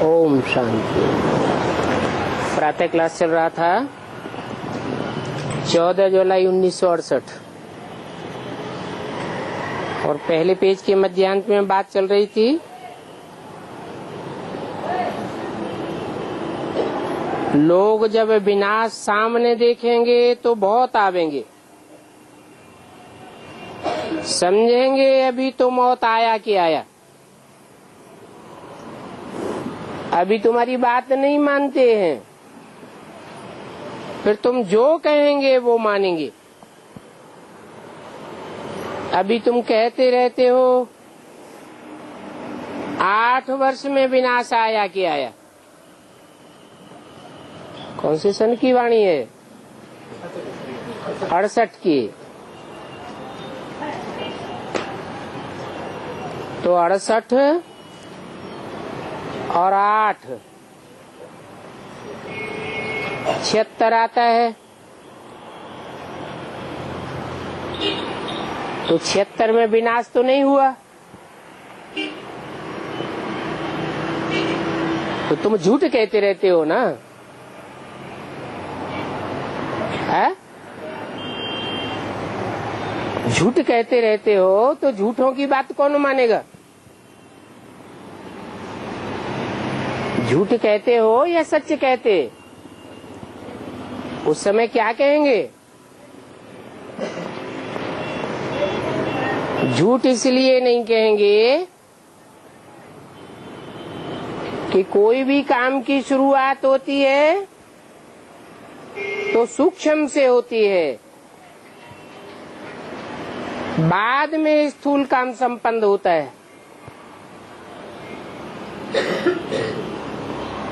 ओम शांति। प्रातः क्लास चल रहा था 14 जुलाई 1968 और पहले पेज के मध्यांत में बात चल रही थी लोग जब विनाश सामने देखेंगे तो बहुत आवेंगे, समझेंगे अभी तो मौत आया कि आया, अभी तुम्हारी बात नहीं मानते हैं, फिर तुम जो कहेंगे वो मानेंगे। अभी तुम कहते रहते हो 8 वर्ष में विनाश आया कि आया। कौन से सन की वाणी है? 68 की। तो 68 और 8 76 आता है। तो 76 में विनाश तो नहीं हुआ, तो तुम झूठ कहते रहते हो ना, है? झूठ कहते रहते हो तो झूठों की बात कौन मानेगा? झूठ कहते हो या सच कहते? उस समय क्या कहेंगे? झूठ इसलिए नहीं कहेंगे कि कोई भी काम की शुरुआत होती है तो सूक्ष्म से होती है, बाद में स्थूल काम संपन्न होता है।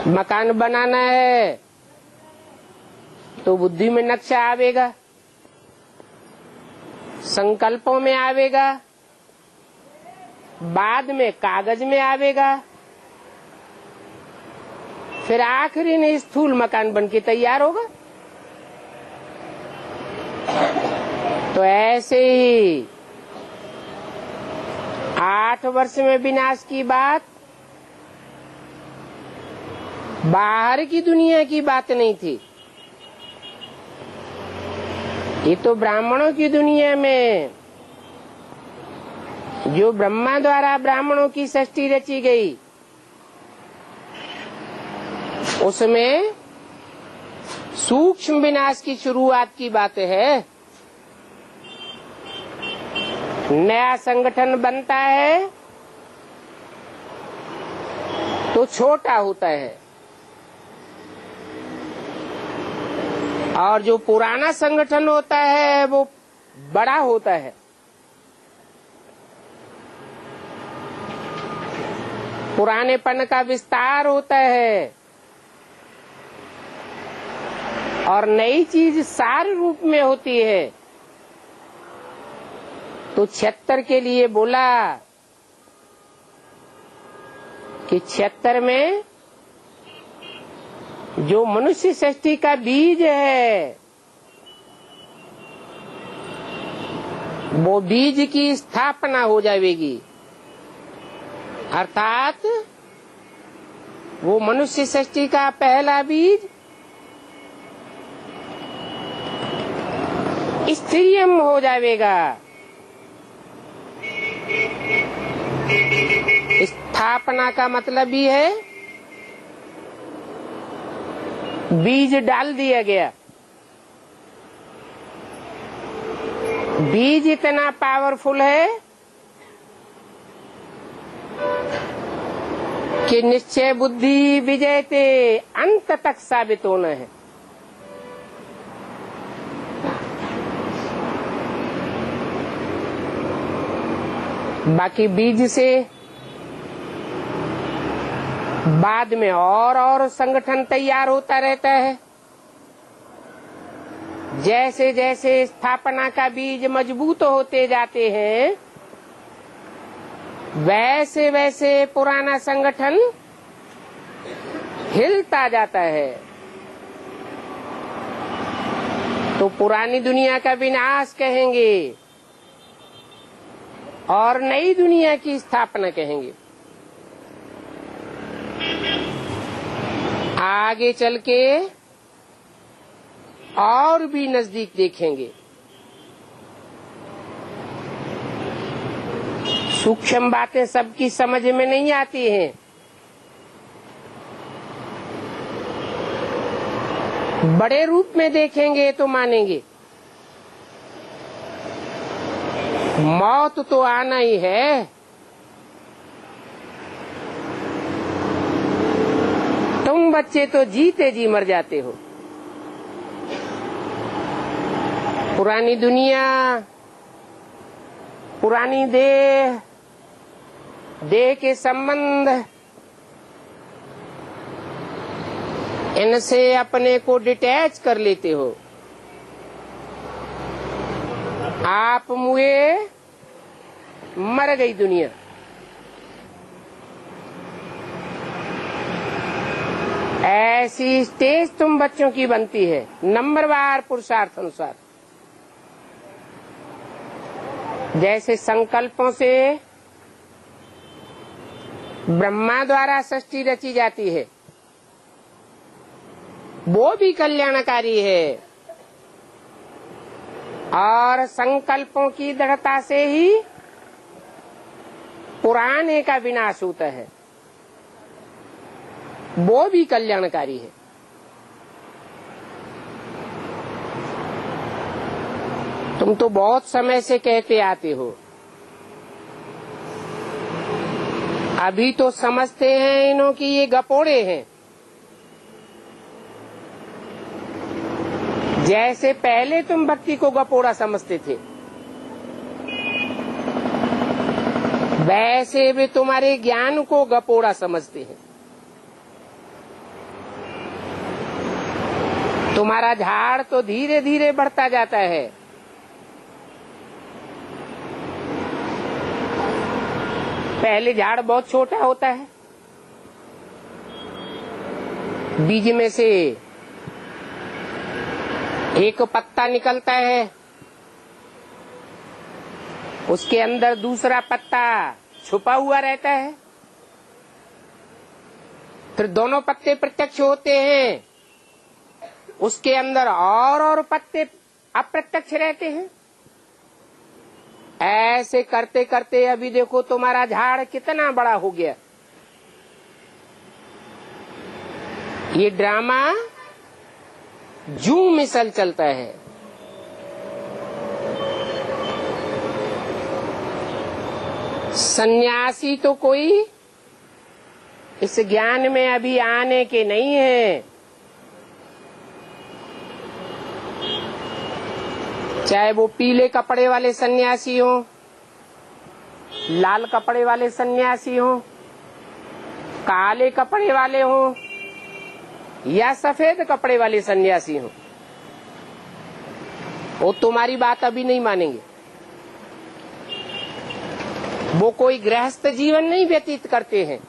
मकान बनाना है तो बुद्धि में नक्शा आवेगा, संकल्पों में आवेगा, बाद में कागज में आवेगा, फिर आखिरी में स्थूल मकान बनके तैयार होगा। तो ऐसे ही 8 वर्ष में विनाश की बात बाहर की दुनिया की बात नहीं थी, ये तो ब्राह्मणों की दुनिया में जो ब्रह्मा द्वारा ब्राह्मणों की सृष्टि रची गई उसमें सूक्ष्म विनाश की शुरुआत की बात है। नया संगठन बनता है तो छोटा होता है और जो पुराना संगठन होता है वो बड़ा होता है। पुरानेपन का विस्तार होता है और नई चीज सार रूप में होती है। तो 76 के लिए बोला कि 76 में जो मनुष्य सृष्टि का बीज है वो बीज की स्थापना हो जाएगी, अर्थात वो मनुष्य सृष्टि का पहला बीज स्त्रीयम हो जाएगा। स्थापना का मतलब ही है बीज डाल दिया गया। बीज इतना पावरफुल है कि निश्चय बुद्धि विजयते अंत तक साबित होना है। बाकी बीज से बाद में और संगठन तैयार होता रहता है। जैसे जैसे स्थापना का बीज मजबूत होते जाते हैं वैसे वैसे पुराना संगठन हिलता जाता है। तो पुरानी दुनिया का विनाश कहेंगे और नई दुनिया की स्थापना कहेंगे। आगे चल के और भी नजदीक देखेंगे। सूक्ष्म बातें सबकी समझ में नहीं आती हैं। बड़े रूप में देखेंगे तो मानेंगे। मौत तो आना ही है। तुम बच्चे तो जीते जी मर जाते हो। पुरानी दुनिया, पुरानी देह, देह के संबंध, इनसे अपने को डिटैच कर लेते हो। आप मुए, मर गई दुनिया। ऐसी स्टेज तुम बच्चों की बनती है नंबरवार पुरुषार्थ अनुसार। जैसे संकल्पों से ब्रह्मा द्वारा सृष्टि रची जाती है, वो भी कल्याणकारी है। और संकल्पों की दृढ़ता से ही पुराने का विनाश होता है, वो भी कल्याणकारी है। तुम तो बहुत समय से कहते आते हो, अभी तो समझते हैं इन्हों की ये गपोड़े हैं। जैसे पहले तुम भक्ति को गपोड़ा समझते थे, वैसे भी तुम्हारे ज्ञान को गपोड़ा समझते हैं। तुम्हारा झाड़ तो धीरे धीरे बढ़ता जाता है। पहले झाड़ बहुत छोटा होता है, बीज में से एक पत्ता निकलता है, उसके अंदर दूसरा पत्ता छुपा हुआ रहता है, फिर दोनों पत्ते प्रत्यक्ष होते हैं, उसके अंदर और पत्ते अप्रत्यक्ष रहते हैं। ऐसे करते करते अभी देखो तुम्हारा झाड़ कितना बड़ा हो गया। ये ड्रामा जू मिसल चलता है। सन्यासी तो कोई इस ज्ञान में अभी आने के नहीं है। चाहे वो पीले कपड़े वाले सन्यासी हो, लाल कपड़े वाले सन्यासी हो, काले कपड़े वाले हो या सफेद कपड़े वाले सन्यासी हो, वो तुम्हारी बात अभी नहीं मानेंगे। वो कोई गृहस्थ जीवन नहीं व्यतीत करते हैं,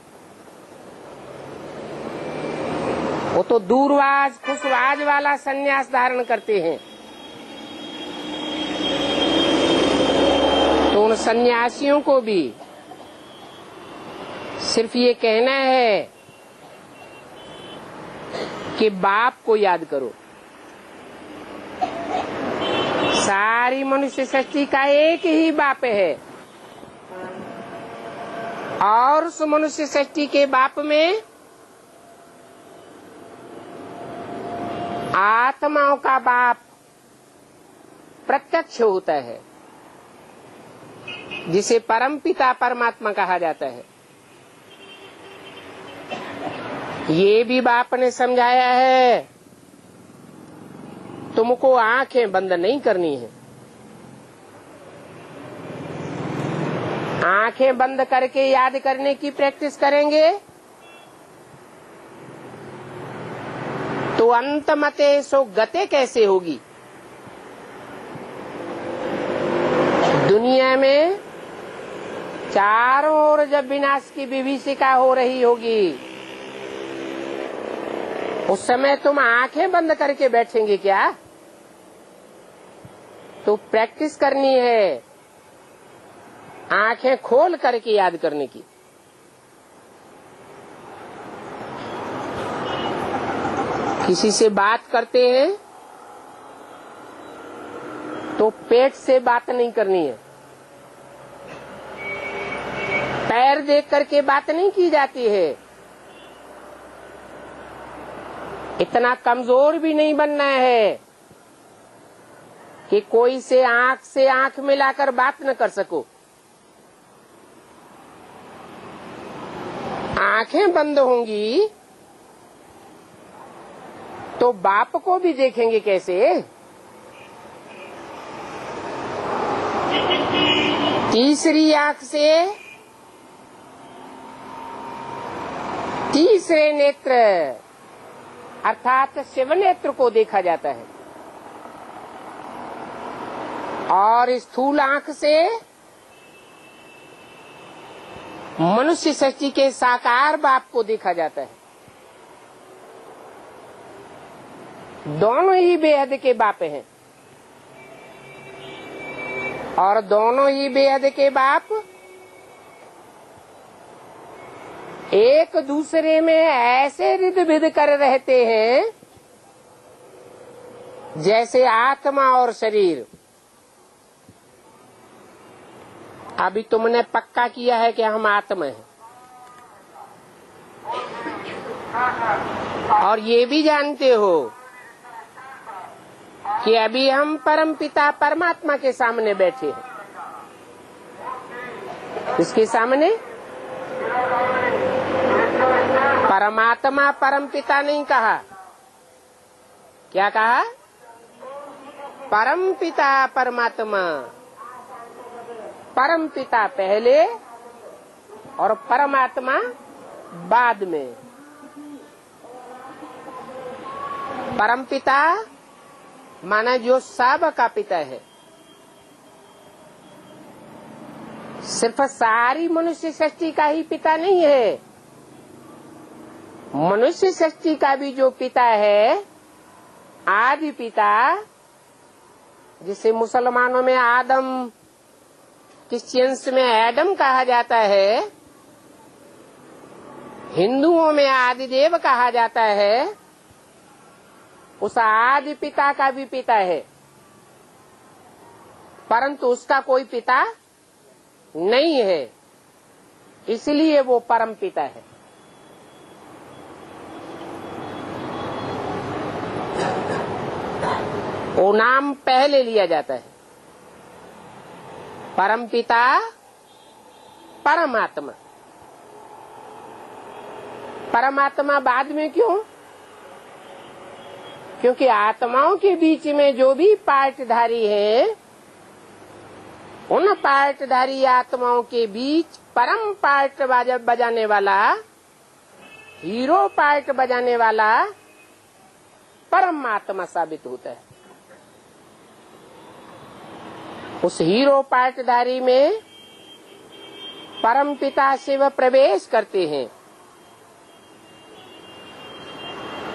वो तो दूरवाज खुशवाज वाला सन्यास धारण करते हैं। तो उन सन्यासियों को भी सिर्फ ये कहना है कि बाप को याद करो। सारी मनुष्य सृष्टि का एक ही बाप है, और उस मनुष्य सृष्टि के बाप में आत्माओं का बाप प्रत्यक्ष होता है, जिसे परमपिता परमात्मा कहा जाता है। ये भी बाप ने समझाया है, तुमको आंखें बंद नहीं करनी है। आंखें बंद करके याद करने की प्रैक्टिस करेंगे तो अंत मते सो गते कैसे होगी। दुनिया में चारों ओर जब विनाश की विभीषिका हो रही होगी, उस समय तुम आंखें बंद करके बैठेंगे क्या? तो प्रैक्टिस करनी है आंखें खोल करके याद करने की। किसी से बात करते हैं तो पेट से बात नहीं करनी है, पैर देख करके बात नहीं की जाती है। इतना कमजोर भी नहीं बनना है कि कोई से आंख मिलाकर बात न कर सको। आंखें बंद होंगी तो बाप को भी देखेंगे कैसे। तीसरी आंख से तीसरे नेत्र अर्थात शिव नेत्र को देखा जाता है, और स्थूल आंख से मनुष्य सृष्टि के साकार बाप को देखा जाता है। दोनों ही बेहद के बाप हैं, और दोनों ही बेहद के बाप एक दूसरे में ऐसे रिद बिद कर रहते हैं जैसे आत्मा और शरीर। अभी तुमने पक्का किया है कि हम आत्मा हैं, और ये भी जानते हो कि अभी हम परम पिता परमात्मा के सामने बैठे हैं। इसके सामने परमात्मा परम पिता नहीं कहा, क्या कहा? परम पिता परमात्मा। परम पिता पहले और परमात्मा बाद में। परम पिता माना जो सब का पिता है। सिर्फ सारी मनुष्य सृष्टि का ही पिता नहीं है, मनुष्य सृष्टि का भी जो पिता है, आदि पिता, जिसे मुसलमानों में आदम, क्रिश्चियंस में एडम कहा जाता है, हिंदुओं में आदिदेव कहा जाता है, उस आदि पिता का भी पिता है, परंतु उसका कोई पिता नहीं है, इसलिए वो परम पिता है। वो नाम पहले लिया जाता है, परम पिता परमात्मा। परमात्मा बाद में क्यों? क्योंकि आत्माओं के बीच में जो भी पार्टधारी हैं, उन पार्टधारी आत्माओं के बीच परम पार्ट बजाने वाला, हीरो पार्ट बजाने वाला परमात्मा साबित होता है। उस हीरो पार्टधारी में परम पिता शिव प्रवेश करते हैं।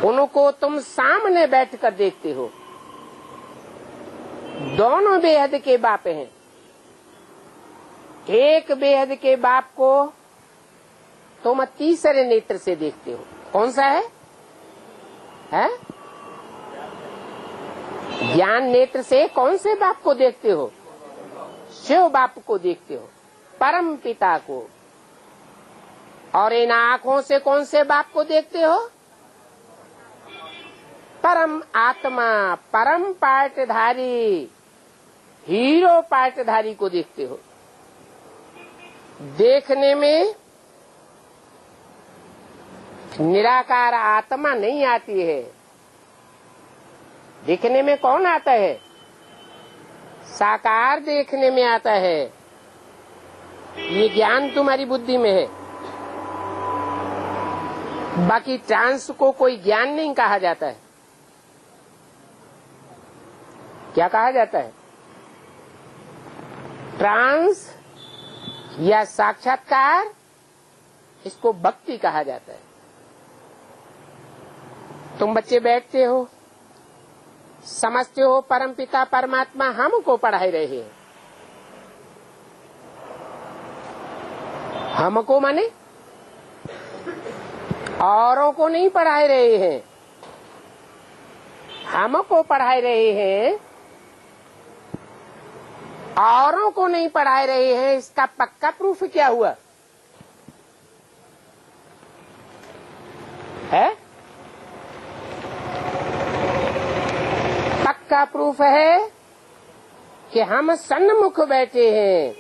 उनको तुम सामने बैठकर देखते हो। दोनों बेहद के बाप हैं। एक बेहद के बाप को तुम तीसरे नेत्र से देखते हो। कौन सा है? ज्ञान नेत्र से कौन से बाप को देखते हो? शिव बाप को देखते हो, परम पिता को। और इन आंखों से कौन से बाप को देखते हो? परम आत्मा, परम पार्टधारी, हीरो पार्टधारी को देखते हो। देखने में निराकार आत्मा नहीं आती है। देखने में कौन आता है? साकार देखने में आता है। ये ज्ञान तुम्हारी बुद्धि में है। बाकी ट्रांस को कोई ज्ञान नहीं कहा जाता है। क्या कहा जाता है? ट्रांस या साक्षात्कार, इसको भक्ति कहा जाता है। तुम बच्चे बैठते हो, समझते हो परमपिता परमात्मा हमको पढ़ा रहे हैं। हमको माने औरों को नहीं पढ़ा रहे हैं। हमको पढ़ा रहे हैं, औरों को नहीं पढ़ा रहे हैं, इसका पक्का प्रूफ क्या हुआ है? पक्का प्रूफ है कि हम सन्मुख बैठे हैं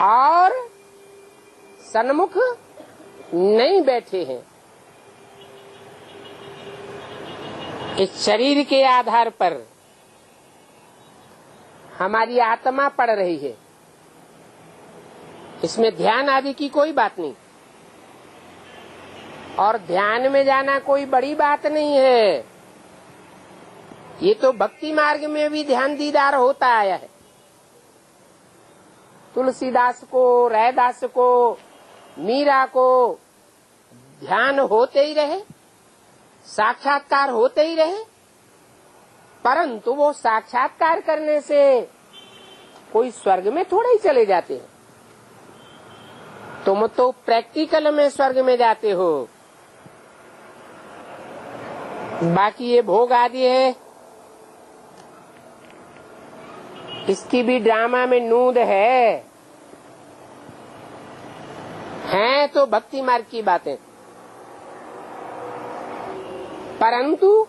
और सन्मुख नहीं बैठे हैं। इस शरीर के आधार पर हमारी आत्मा पढ़ रही है, इसमें ध्यान आदि की कोई बात नहीं, और ध्यान में जाना कोई बड़ी बात नहीं है। ये तो भक्ति मार्ग में भी ध्यान दीदार होता आया है। तुलसीदास को, रैदास को, मीरा को ध्यान होते ही रहे, साक्षात्कार होते ही रहे, परंतु वो साक्षात्कार करने से कोई स्वर्ग में थोड़ा ही चले जाते हैं। तुम तो प्रैक्टिकल में स्वर्ग में जाते हो। बाकी ये भोग आदि है, इसकी भी ड्रामा में नूंद है तो भक्ति मार्ग की बातें, परंतु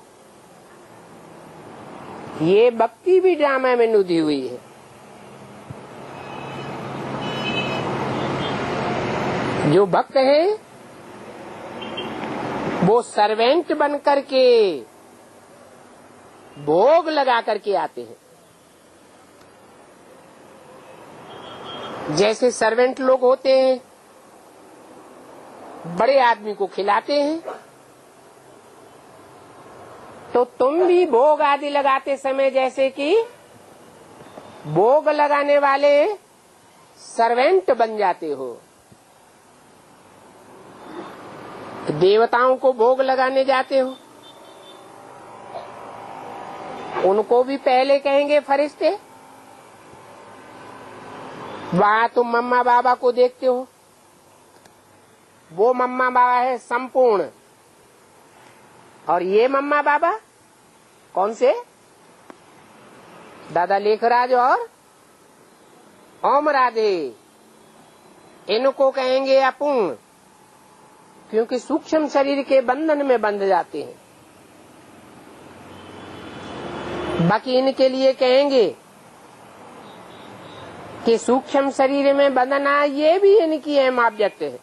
ये भक्ति भी ड्रामा में नूदी हुई है। जो भक्त हैं वो सर्वेंट बन करके भोग लगा करके आते हैं। जैसे सर्वेंट लोग होते हैं, बड़े आदमी को खिलाते हैं, तो तुम भी भोग आदि लगाते समय जैसे कि भोग लगाने वाले सर्वेंट बन जाते हो। देवताओं को भोग लगाने जाते हो, उनको भी पहले कहेंगे फरिश्ते। वहां तुम मम्मा बाबा को देखते हो, वो मम्मा बाबा है संपूर्ण, और ये मम्मा बाबा कौन से? दादा लेखराज और ओम राधे, इनको कहेंगे अपूर्ण, क्योंकि सूक्ष्म शरीर के बंधन में बंध जाते हैं। बाकी इनके लिए कहेंगे कि सूक्ष्म शरीर में बंधना ये भी इनकी अहम ऑब्जेक्ट है।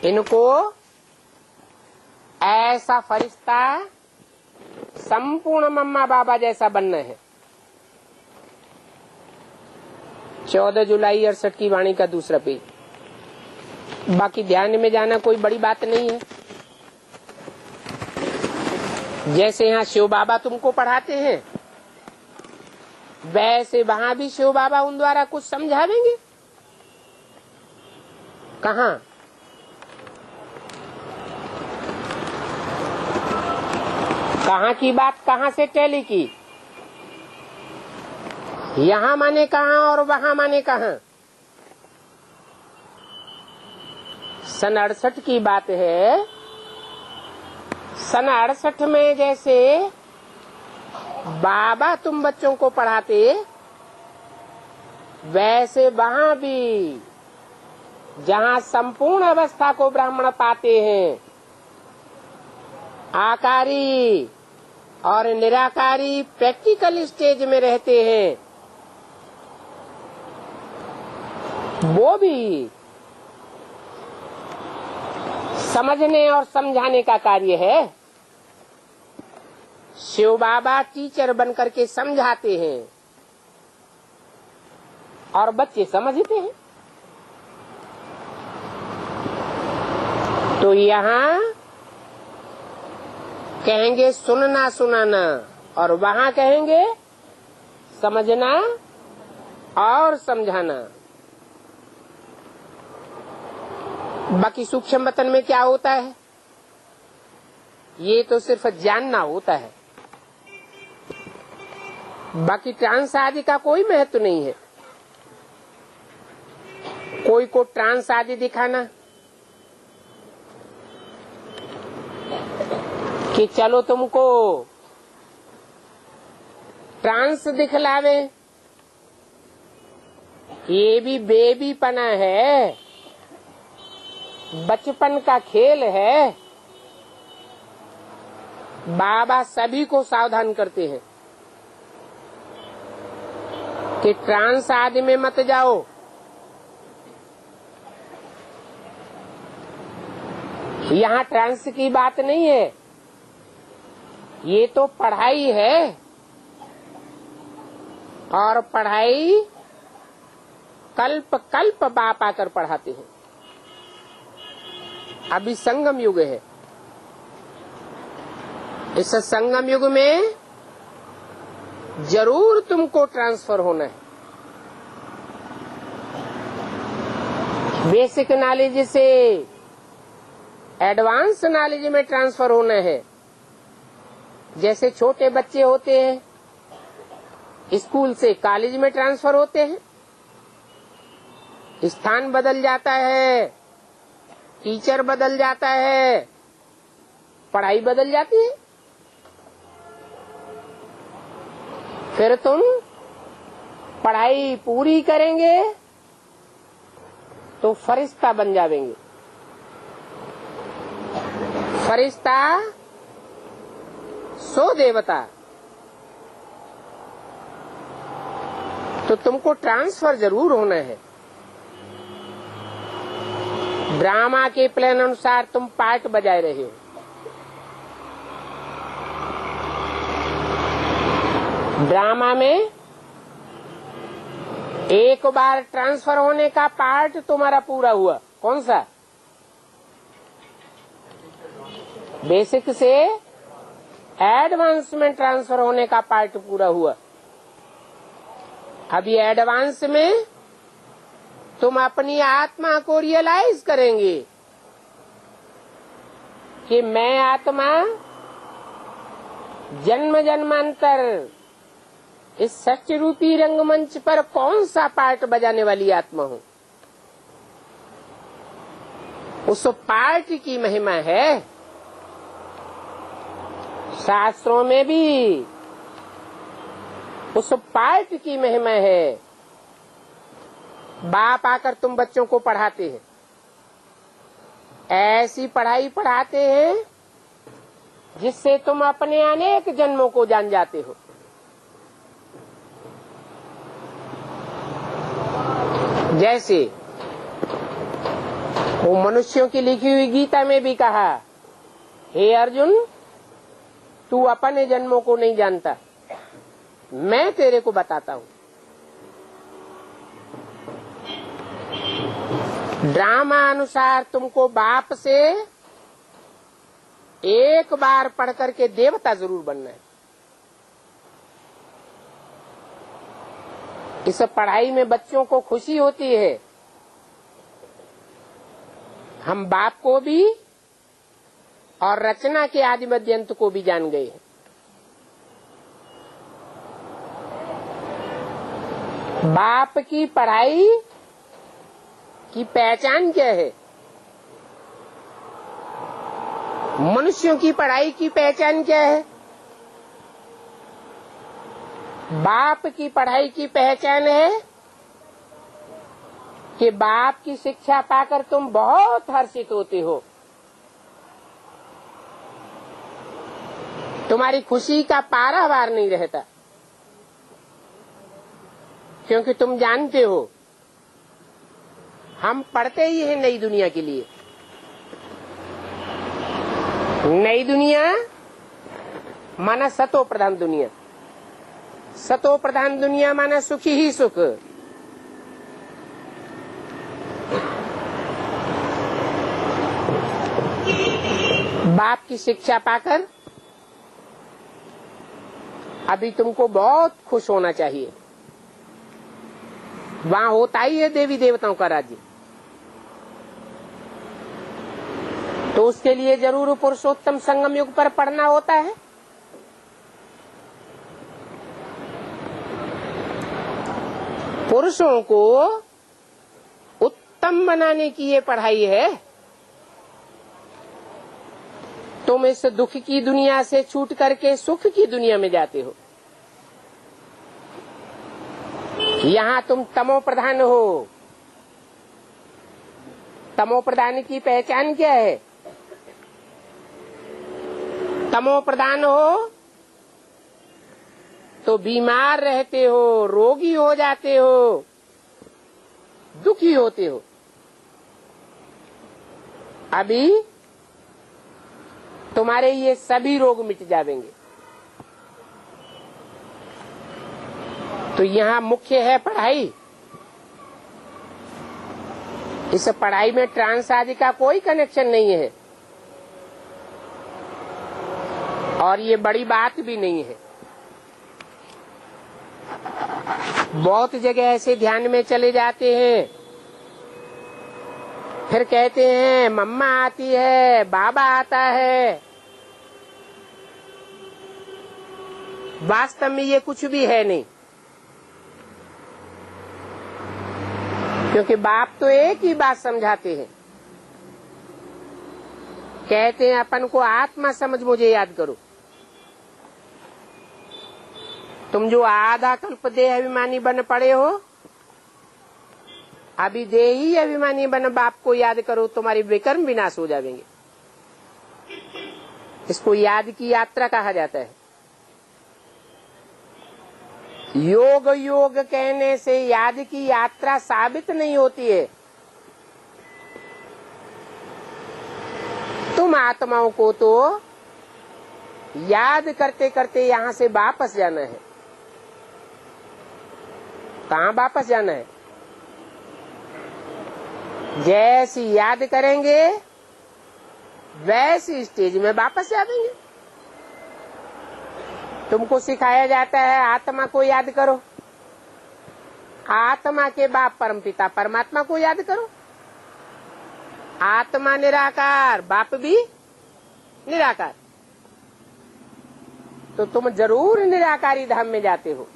इनको ऐसा फरिश्ता संपूर्ण मम्मा बाबा जैसा बनना है। 14 जुलाई 68 की वाणी का दूसरा पेज। बाकी ध्यान में जाना कोई बड़ी बात नहीं है। जैसे यहाँ शिव बाबा तुमको पढ़ाते हैं, वैसे वहां भी शिव बाबा उन द्वारा कुछ समझावेंगे। कहाँ? कहाँ की बात कहाँ से टैली की? यहाँ माने कहाँ और वहाँ माने कहाँ? सन 68 की बात है। सन 68 में जैसे बाबा तुम बच्चों को पढ़ाते, वैसे वहाँ भी जहाँ संपूर्ण अवस्था को ब्राह्मण पाते हैं, आकारी और निराकारी प्रैक्टिकल स्टेज में रहते हैं, वो भी समझने और समझाने का कार्य है। शिव बाबा टीचर बनकर के समझाते हैं और बच्चे समझते हैं। तो यहाँ कहेंगे सुनना सुनाना, और वहाँ कहेंगे समझना और समझाना। बाकी सूक्ष्म वतन में क्या होता है, ये तो सिर्फ जानना होता है। बाकी ट्रांस आदि का कोई महत्व नहीं है। कोई को ट्रांस आदि दिखाना, कि चलो तुमको ट्रांस दिखलावे, ये भी बेबीपना है, बचपन का खेल है। बाबा सभी को सावधान करते हैं कि ट्रांस आदि में मत जाओ। यहाँ ट्रांस की बात नहीं है, ये तो पढ़ाई है, और पढ़ाई कल्प कल्प बाप आकर पढ़ाते हैं। अभी संगम युग है, इस संगम युग में जरूर तुमको ट्रांसफर होना है। बेसिक नॉलेज से एडवांस नॉलेज में ट्रांसफर होना है। जैसे छोटे बच्चे होते हैं, स्कूल से कॉलेज में ट्रांसफर होते हैं, स्थान बदल जाता है, टीचर बदल जाता है, पढ़ाई बदल जाती है। फिर तुम पढ़ाई पूरी करेंगे तो फरिश्ता बन जाएंगे। फरिश्ता सो देवता। तो तुमको ट्रांसफर जरूर होना है। ड्रामा के प्लान अनुसार तुम पार्ट बजाए रहे हो। ड्रामा में एक बार ट्रांसफर होने का पार्ट तुम्हारा पूरा हुआ। कौन सा? बेसिक से एडवांस में ट्रांसफर होने का पार्ट पूरा हुआ। अभी एडवांस में तुम अपनी आत्मा को रियलाइज करेंगे कि मैं आत्मा जन्म जन्मांतर इस सत्य रूपी रंगमंच पर कौन सा पार्ट बजाने वाली आत्मा हूँ। उस पार्ट की महिमा है। शास्त्रों में भी उस पार्ट की महिमा है। बाप आकर तुम बच्चों को पढ़ाते हैं, ऐसी पढ़ाई पढ़ाते हैं जिससे तुम अपने अनेक जन्मों को जान जाते हो। जैसे वो मनुष्यों की लिखी हुई गीता में भी कहा, हे अर्जुन, तू अपने जन्मों को नहीं जानता, मैं तेरे को बताता हूँ। ड्रामा अनुसार तुमको बाप से एक बार पढ़ करके देवता जरूर बनना है। इस पढ़ाई में बच्चों को खुशी होती है। हम बाप को भी और रचना के आदि मध्यंत को भी जान गए हैं। बाप की पढ़ाई की पहचान क्या है? मनुष्यों की पढ़ाई की पहचान क्या है? बाप की पढ़ाई की पहचान है कि बाप की शिक्षा पाकर तुम बहुत हर्षित होते हो। तुम्हारी खुशी का पारावार नहीं रहता, क्योंकि तुम जानते हो हम पढ़ते ही हैं नई दुनिया के लिए। नई दुनिया माना सतो प्रधान दुनिया। सतो प्रधान दुनिया माना सुखी ही सुख। बाप की शिक्षा पाकर अभी तुमको बहुत खुश होना चाहिए। वहां होता ही है देवी देवताओं का राज्य। तो उसके लिए जरूर पुरुषोत्तम संगम युग पर पढ़ना होता है। पुरुषों को उत्तम बनाने की ये पढ़ाई है। तो तुम इस दुख की दुनिया से छूट करके सुख की दुनिया में जाते हो। यहाँ तुम तमो प्रधान हो। तमो प्रधान की पहचान क्या है? तमो प्रधान हो तो बीमार रहते हो, रोगी हो जाते हो, दुखी होते हो। अभी तुम्हारे ये सभी रोग मिट जाएंगे। तो यहाँ मुख्य है पढ़ाई। इस पढ़ाई में ट्रांस आदि का कोई कनेक्शन नहीं है और ये बड़ी बात भी नहीं है। बहुत जगह ऐसे ध्यान में चले जाते हैं, फिर कहते हैं मम्मा आती है, बाबा आता है। वास्तव में ये कुछ भी है नहीं, क्योंकि बाप तो एक ही बात समझाते हैं। कहते हैं अपन को आत्मा समझ मुझे याद करो। तुम जो आधा कल्प देह अभिमानी बन पड़े हो, अभी देही अभिमानी बन बाप को याद करो, तुम्हारी विकर्म विनाश हो जाएंगे। इसको याद की यात्रा कहा जाता है। योग योग कहने से याद की यात्रा साबित नहीं होती है। तुम आत्माओं को तो याद करते करते यहाँ से वापस जाना है। कहाँ वापस जाना है? जैसी याद करेंगे वैसी स्टेज में वापस जाएंगे। तुमको सिखाया जाता है आत्मा को याद करो, आत्मा के बाप परमपिता परमात्मा को याद करो। आत्मा निराकार, बाप भी निराकार, तो तुम जरूर निराकारी धाम में जाते हो।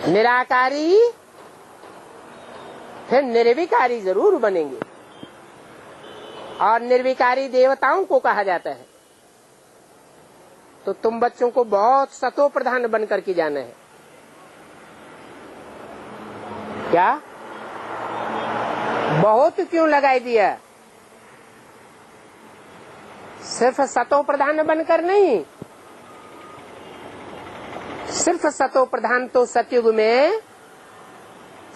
निराकारी फिर निर्विकारी जरूर बनेंगे, और निर्विकारी देवताओं को कहा जाता है। तो तुम बच्चों को बहुत सतो प्रधान बन करके जाना है। क्या बहुत क्यों लगाई दिया? सिर्फ सतो प्रधान बनकर नहीं, सिर्फ सतो प्रधान तो सतयुग में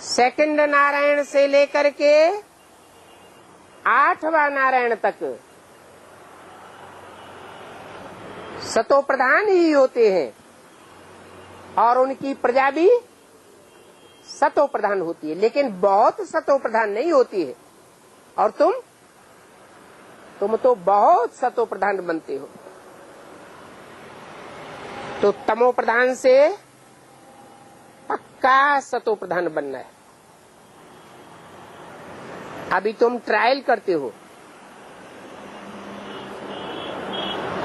सेकंड नारायण से लेकर के 8वां नारायण तक सतो प्रधान ही होते हैं, और उनकी प्रजा भी सतो प्रधान होती है, लेकिन बहुत सतो प्रधान नहीं होती है। और तुम तो बहुत सतो प्रधान बनते हो। तो तमो प्रधान से पक्का सतो प्रधान बनना है। अभी तुम ट्रायल करते हो।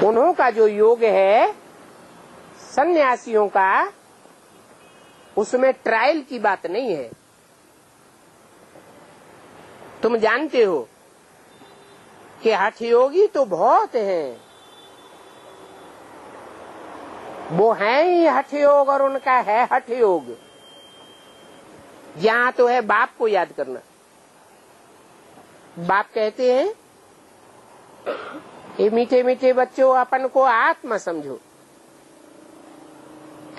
उन्हों का जो योग है सन्यासियों का, उसमें ट्रायल की बात नहीं है। तुम जानते हो कि हठ योगी तो बहुत हैं, वो है ही हठ योग, और उनका है हठ योग। यहाँ तो है बाप को याद करना। बाप कहते हैं ये मीठे मीठे बच्चों, अपन को आत्मा समझो।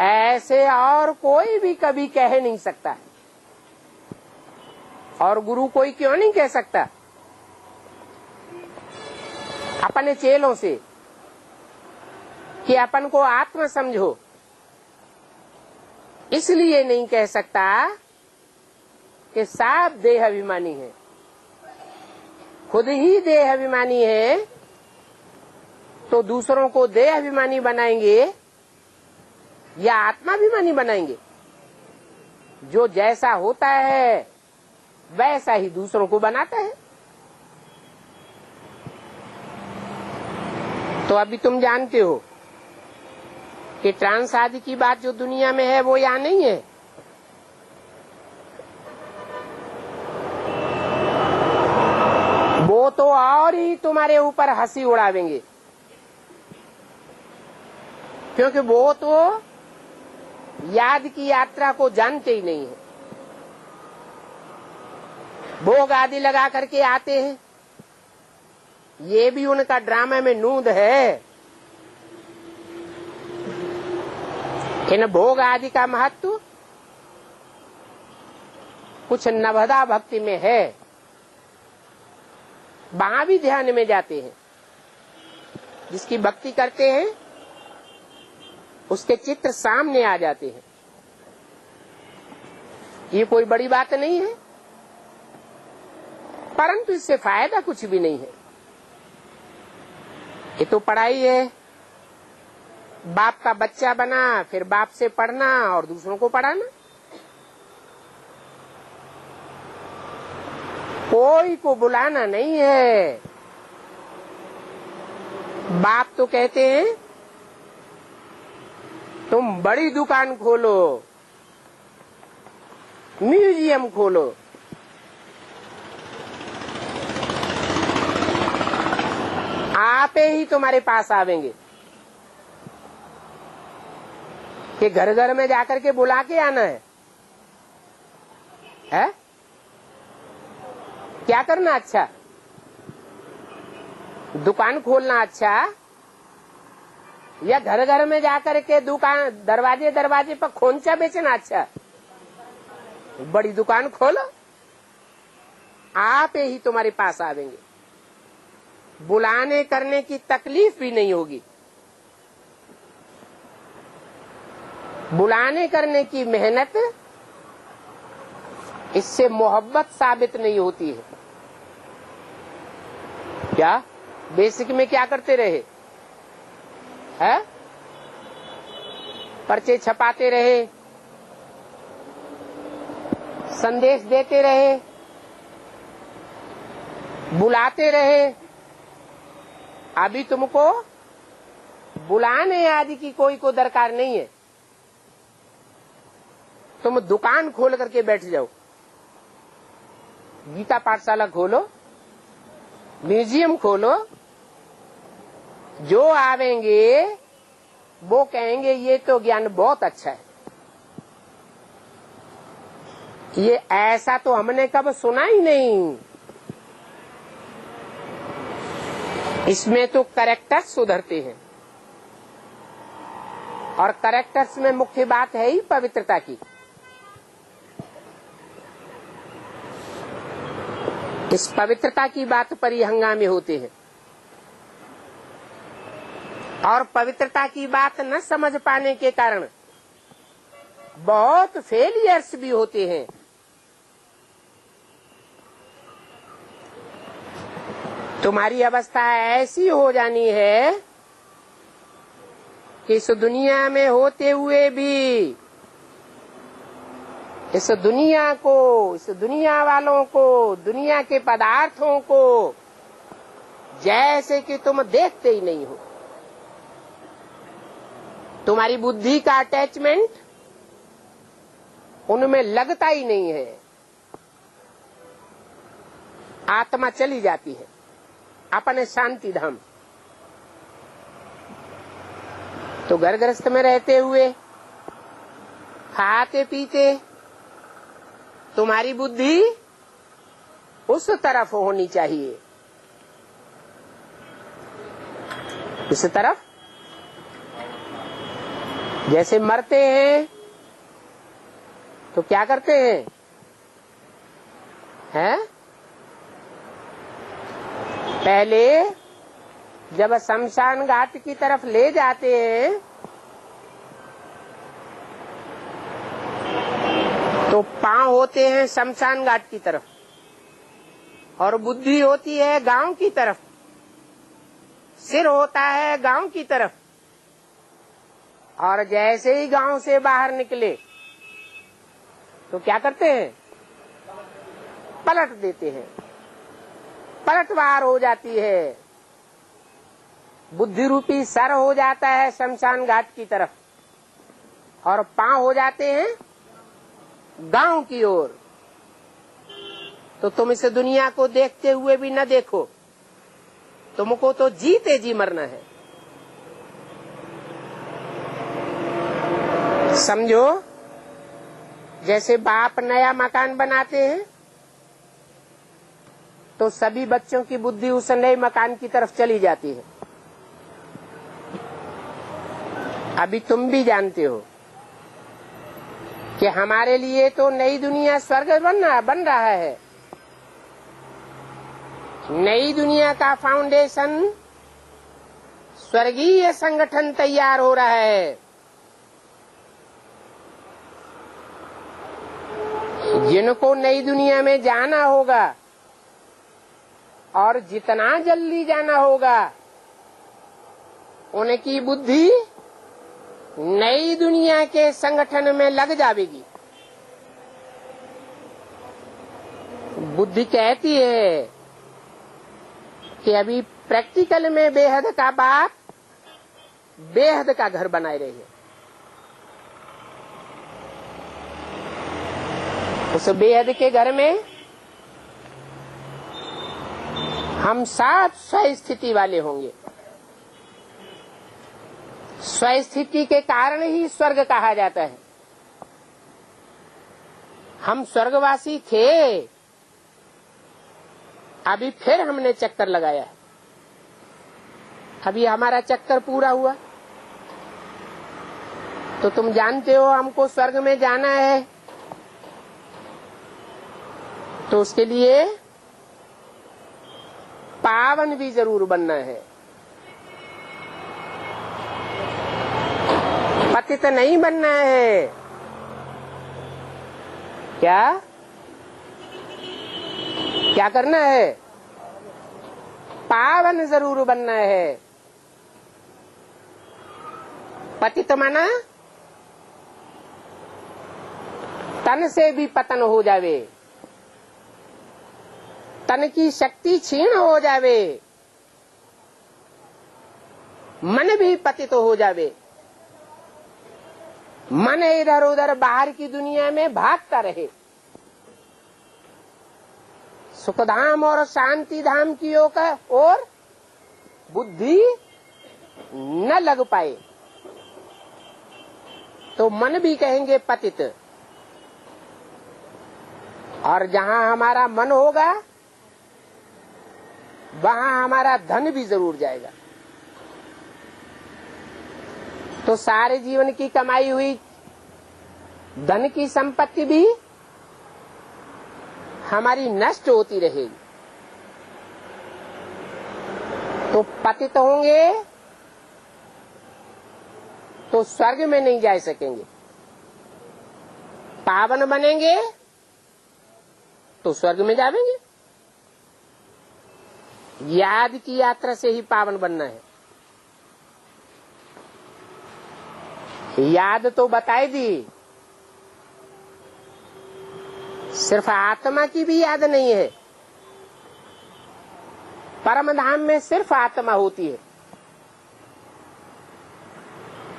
ऐसे और कोई भी कभी कह नहीं सकता, और गुरु कोई क्यों नहीं कह सकता अपने चेलों से कि अपन को आत्मा समझो। इसलिए नहीं कह सकता कि सब देह अभिमानी है, खुद ही देह अभिमानी है, तो दूसरों को देह अभिमानी बनाएंगे या आत्माभिमानी बनाएंगे? जो जैसा होता है वैसा ही दूसरों को बनाता है। तो अभी तुम जानते हो कि ट्रांस आदि की बात जो दुनिया में है वो यहाँ नहीं है। वो तो और ही तुम्हारे ऊपर हंसी उड़ावेंगे, क्योंकि वो तो याद की यात्रा को जानते ही नहीं है। भोग आदि लगा करके आते हैं, ये भी उनका ड्रामा में नूंद है। इन भोग आदि का महत्व कुछ नवदा भक्ति में है, वहां भी ध्यान में जाते हैं। जिसकी भक्ति करते हैं उसके चित्र सामने आ जाते हैं। ये कोई बड़ी बात नहीं है, परंतु इससे फायदा कुछ भी नहीं है। ये तो पढ़ाई है, बाप का बच्चा बना, फिर बाप से पढ़ना और दूसरों को पढ़ाना। कोई को बुलाना नहीं है। बाप तो कहते हैं तुम बड़ी दुकान खोलो, म्यूजियम खोलो, आपे ही तुम्हारे पास आवेंगे कि घर घर में जाकर के बुला के आना है? क्या करना अच्छा? दुकान खोलना अच्छा, या घर घर में जाकर के दुकान दरवाजे दरवाजे पर खोंचा बेचना अच्छा? बड़ी दुकान खोलो, आप ही तुम्हारे पास आवेंगे। बुलाने करने की तकलीफ भी नहीं होगी। बुलाने करने की मेहनत, इससे मोहब्बत साबित नहीं होती है। क्या बेसिक में क्या करते रहे है? पर्चे छपाते रहे, संदेश देते रहे, बुलाते रहे। अभी तुमको बुलाने आदि की कोई को दरकार नहीं है। तुम दुकान खोल करके बैठ जाओ, गीता पाठशाला खोलो, म्यूजियम खोलो, जो आवेंगे वो कहेंगे ये तो ज्ञान बहुत अच्छा है। ये ऐसा तो हमने कब सुना ही नहीं। इसमें तो कैरेक्टर्स सुधरते हैं, और कैरेक्टर्स में मुख्य बात है ही पवित्रता की। इस पवित्रता की बात पर ही हंगामे होते हैं, और पवित्रता की बात न समझ पाने के कारण बहुत फेलियर्स भी होते हैं। तुम्हारी अवस्था ऐसी हो जानी है कि इस दुनिया में होते हुए भी इस दुनिया को, इस दुनिया वालों को, दुनिया के पदार्थों को जैसे कि तुम देखते ही नहीं हो। तुम्हारी बुद्धि का अटैचमेंट उनमें लगता ही नहीं है। आत्मा चली जाती है अपने शांति धाम। तो घर गृहस्थ में रहते हुए, खाते पीते, तुम्हारी बुद्धि उस तरफ होनी चाहिए, इस तरफ। जैसे मरते हैं तो क्या करते हैं? पहले जब शमशान घाट की तरफ ले जाते हैं तो पांव होते हैं शमशान घाट की तरफ, और बुद्धि होती है गांव की तरफ, सिर होता है गांव की तरफ। और जैसे ही गांव से बाहर निकले तो क्या करते हैं? पलट देते हैं, पलटवार हो जाती है। बुद्धि रूपी सर हो जाता है शमशान घाट की तरफ, और पांव हो जाते हैं गांव की ओर। तो तुम इस दुनिया को देखते हुए भी न देखो, तुमको तो जीते जी मरना है। समझो, जैसे बाप नया मकान बनाते हैं तो सभी बच्चों की बुद्धि उस नए मकान की तरफ चली जाती है। अभी तुम भी जानते हो कि हमारे लिए तो नई दुनिया स्वर्ग बन रहा है। नई दुनिया का फाउंडेशन स्वर्गीय संगठन तैयार हो रहा है। जिनको नई दुनिया में जाना होगा और जितना जल्दी जाना होगा, उनकी बुद्धि नई दुनिया के संगठन में लग जाएगी। बुद्धि कहती है कि अभी प्रैक्टिकल में बेहद का बाप बेहद का घर बनाए रहे हैं। उस बेहद के घर में हम सब स्वस्थिति वाले होंगे। स्वस्थिति के कारण ही स्वर्ग कहा जाता है। हम स्वर्गवासी थे, अभी फिर हमने चक्कर लगाया है। अभी हमारा चक्कर पूरा हुआ तो तुम जानते हो हमको स्वर्ग में जाना है, तो उसके लिए पावन भी जरूर बनना है। पतित नहीं बनना है। क्या करना है? पावन जरूर बनना है। पतित माना तन से भी पतन हो जावे, तन की शक्ति क्षीण हो जावे, मन भी पतित हो जावे, मन इधर उधर बाहर की दुनिया में भागता रहे, सुखधाम और शांति धाम की ओर बुद्धि न लग पाए, तो मन भी कहेंगे पतित। और जहां हमारा मन होगा वहां हमारा धन भी जरूर जाएगा। तो सारे जीवन की कमाई हुई धन की संपत्ति भी हमारी नष्ट होती रहेगी। तो पतित होंगे तो स्वर्ग में नहीं जा सकेंगे, पावन बनेंगे तो स्वर्ग में जाएंगे। याद की यात्रा से ही पावन बनना है। याद तो बताई दी, सिर्फ आत्मा की भी याद नहीं है। परम धाम में सिर्फ आत्मा होती है,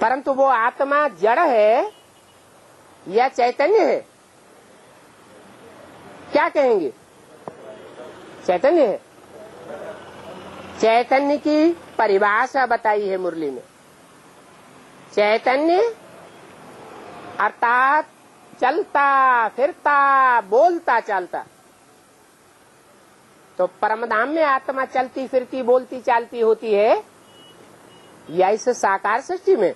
परंतु वो आत्मा जड़ है या चैतन्य है? क्या कहेंगे? चैतन्य है। चैतन्य की परिभाषा बताई है मुरली में। चैतन्य अर्थात चलता फिरता बोलता चालता। तो परमधाम में आत्मा चलती फिरती बोलती चालती होती है या इस साकार सृष्टि में?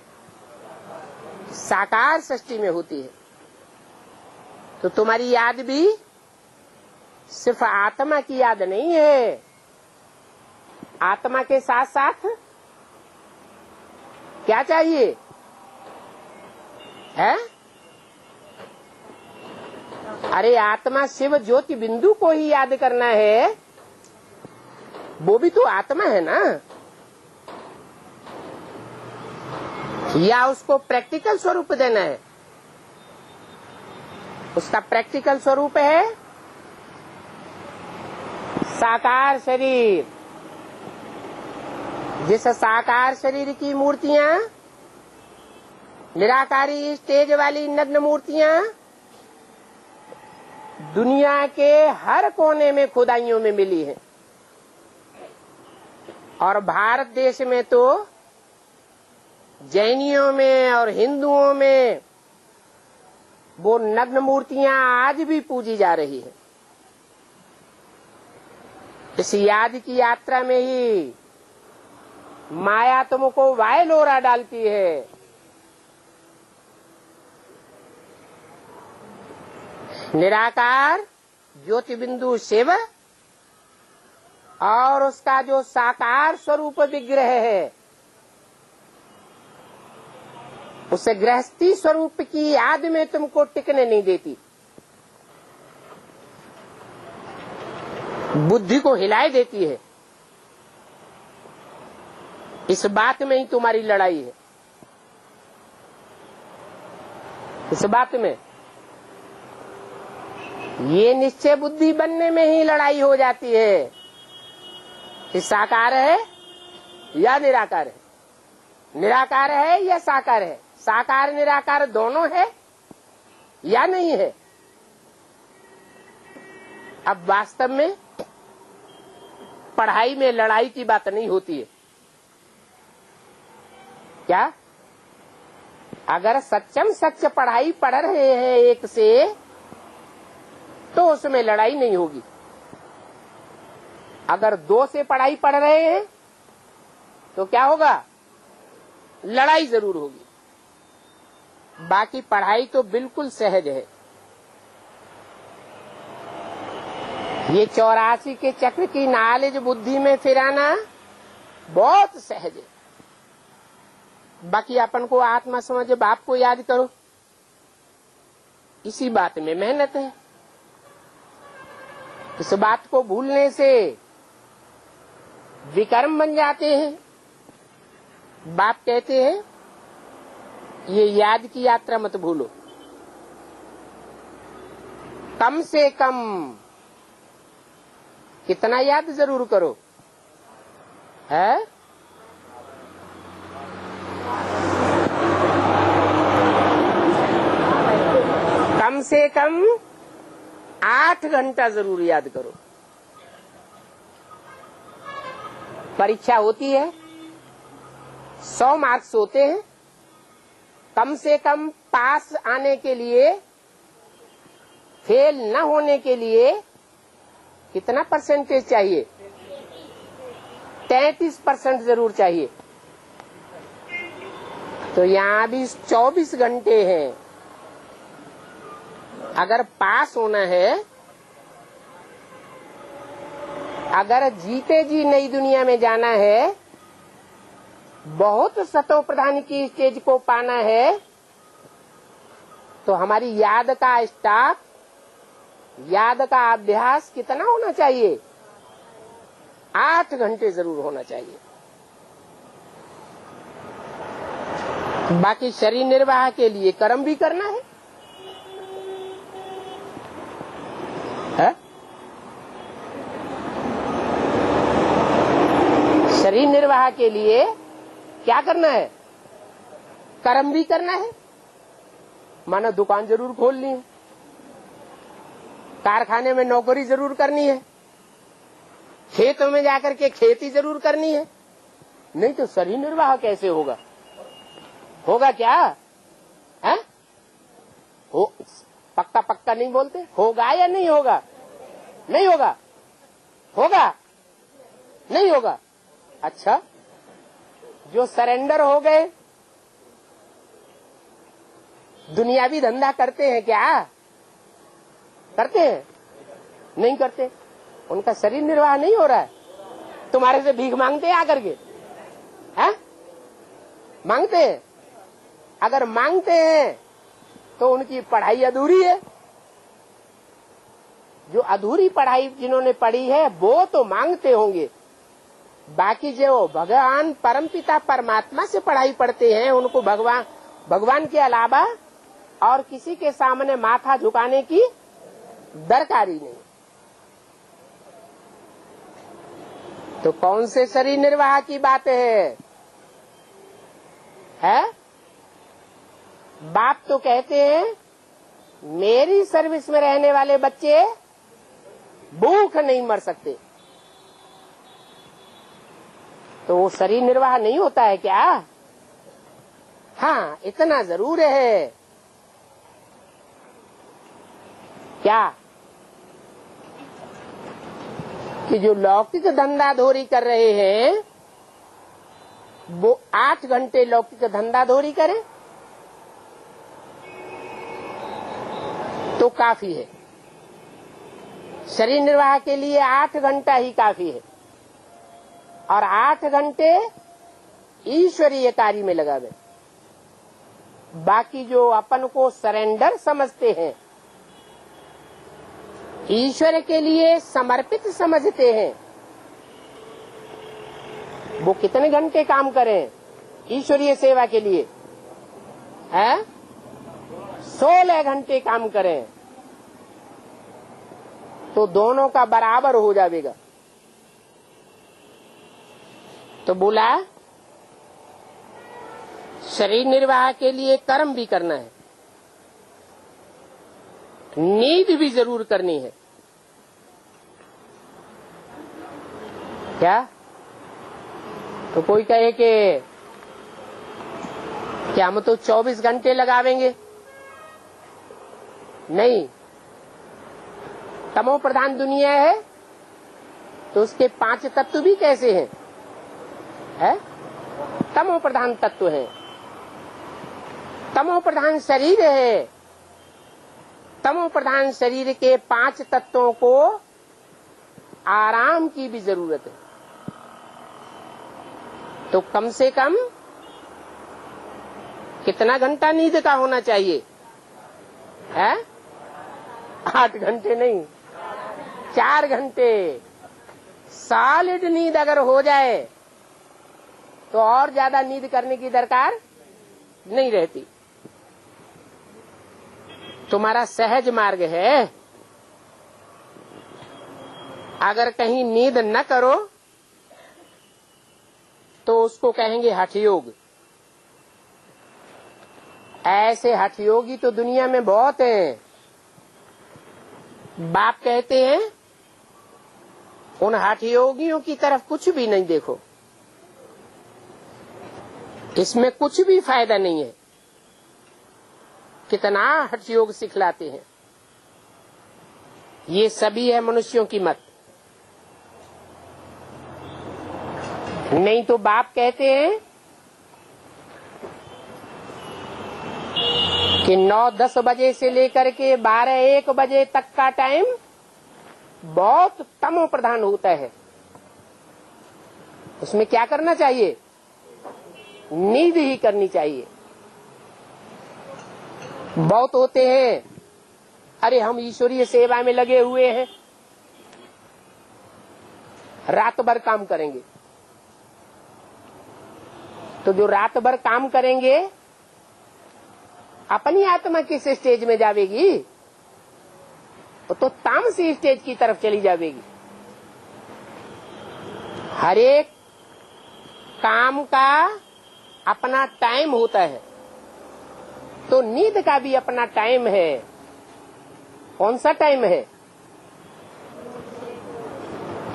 साकार सृष्टि में होती है। तो तुम्हारी याद भी सिर्फ आत्मा की याद नहीं है, आत्मा के साथ साथ क्या चाहिए है? अरे आत्मा शिव ज्योति बिंदु को ही याद करना है, वो भी तो आत्मा है ना। या उसको प्रैक्टिकल स्वरूप देना है? उसका प्रैक्टिकल स्वरूप है साकार शरीर। जिस साकार शरीर की मूर्तियां, निराकारी स्टेज वाली नग्न मूर्तियां दुनिया के हर कोने में खुदाइयों में मिली है। और भारत देश में तो जैनियों में और हिंदुओं में वो नग्न मूर्तियां आज भी पूजी जा रही है। इस याद की यात्रा में ही माया तुमको वायलोरा डालती है। निराकार ज्योति बिंदु शिव और उसका जो साकार स्वरूप विग्रह है, उस गृहस्थी स्वरूप की याद में तुमको टिकने नहीं देती, बुद्धि को हिलाए देती है। इस बात में ही तुम्हारी लड़ाई है। इस बात में ये निश्चय बुद्धि बनने में ही लड़ाई हो जाती है कि साकार है या निराकार है, निराकार है या साकार है, साकार निराकार दोनों है या नहीं है। अब वास्तव में पढ़ाई में लड़ाई की बात नहीं होती है क्या? अगर सच्चम सच पढ़ाई पढ़ रहे हैं एक से, तो उसमें लड़ाई नहीं होगी। अगर दो से पढ़ाई पढ़ रहे हैं तो क्या होगा? लड़ाई जरूर होगी। बाकी पढ़ाई तो बिल्कुल सहज है। ये 84 के चक्र की नॉलेज बुद्धि में फिराना बहुत सहज है। बाकी अपन को आत्मा समझ, बाप को याद करो, इसी बात में मेहनत है। इस बात को भूलने से विकर्म बन जाते हैं। बाप कहते हैं ये याद की यात्रा मत भूलो, कम से कम कितना याद जरूर करो, है? कम से कम 8 घंटा जरूर याद करो। परीक्षा होती है, 100 मार्क्स होते हैं। कम से कम पास आने के लिए, फेल न होने के लिए कितना परसेंटेज चाहिए? 33% जरूर चाहिए। तो यहाँ भी 24 घंटे हैं। अगर पास होना है, अगर जीते जी नई दुनिया में जाना है, बहुत सतो प्रधान की स्टेज को पाना है, तो हमारी याद का स्टाफ, याद का अभ्यास कितना होना चाहिए? 8 घंटे जरूर होना चाहिए। बाकी शरीर निर्वाह के लिए कर्म भी करना है, शरीर निर्वाह के लिए क्या करना है? कर्म भी करना है। मानो दुकान जरूर खोलनी है, कारखाने में नौकरी जरूर करनी है, खेतों में जाकर के खेती जरूर करनी है। नहीं तो शरीर निर्वाह कैसे होगा? होगा क्या? है? हो पक्का पक्का नहीं बोलते, होगा या नहीं होगा? नहीं होगा। होगा? नहीं होगा। अच्छा, जो सरेंडर हो गए, दुनियावी धंधा करते हैं क्या? करते हैं? नहीं करते। उनका शरीर निर्वाह नहीं हो रहा है। तुम्हारे से भीख मांगते हैं आकर के? हैं? मांगते हैं? अगर मांगते हैं तो उनकी पढ़ाई अधूरी है। जो अधूरी पढ़ाई जिन्होंने पढ़ी है वो तो मांगते होंगे। बाकी जो भगवान परमपिता परमात्मा से पढ़ाई पढ़ते हैं, उनको भगवान के अलावा और किसी के सामने माथा झुकाने की दरकारी नहीं। तो कौन से शरीर निर्वाह की बात है? बाप तो कहते हैं मेरी सर्विस में रहने वाले बच्चे भूख नहीं मर सकते। तो वो शरीर निर्वाह नहीं होता है क्या? हाँ, इतना जरूर है क्या कि जो लौकिक धंधाधोरी कर रहे हैं वो 8 घंटे लौकिक धंधाधोरी करें तो काफी है। शरीर निर्वाह के लिए 8 घंटा ही काफी है और 8 घंटे ईश्वरीय कार्य में लगावे। बाकी जो अपन को सरेंडर समझते हैं, ईश्वर के लिए समर्पित समझते हैं, वो कितने घंटे काम करें ईश्वरीय सेवा के लिए? है 16 घंटे काम करें तो दोनों का बराबर हो जाएगा। तो बोला शरीर निर्वाह के लिए कर्म भी करना है, नींद भी जरूर करनी है। क्या? तो कोई कहे कि क्या हम तो 24 घंटे लगावेंगे? नहीं, तमो प्रधान दुनिया है तो उसके 5 तत्व भी कैसे हैं? है तमो प्रधान तत्व है। तमो प्रधान शरीर है, तमो प्रधान शरीर के 5 तत्वों को आराम की भी जरूरत है। तो कम से कम कितना घंटा नींद का होना चाहिए? है 8 घंटे नहीं, 4 घंटे सॉलिड नींद अगर हो जाए तो और ज्यादा नींद करने की दरकार नहीं रहती। तुम्हारा सहज मार्ग है, अगर कहीं नींद न करो तो उसको कहेंगे हठ योग। ऐसे हठ योगी तो दुनिया में बहुत हैं। बाप कहते हैं उन हठ योगियों की तरफ कुछ भी नहीं देखो, इसमें कुछ भी फायदा नहीं है। कितना हठ योग सिखलाते हैं, ये सभी है मनुष्यों की मत। नहीं तो बाप कहते हैं कि 9-10 बजे से लेकर के 12-1 बजे तक का टाइम बहुत तमो प्रधान होता है। उसमें क्या करना चाहिए? नींद ही करनी चाहिए। बहुत होते हैं अरे हम ईश्वरीय सेवा में लगे हुए हैं, रात भर काम करेंगे। तो जो रात भर काम करेंगे अपनी आत्मा किस स्टेज में जावेगी? तो तामसी स्टेज की तरफ चली जावेगी। हर एक काम का अपना टाइम होता है, तो नींद का भी अपना टाइम है। कौन सा टाइम है?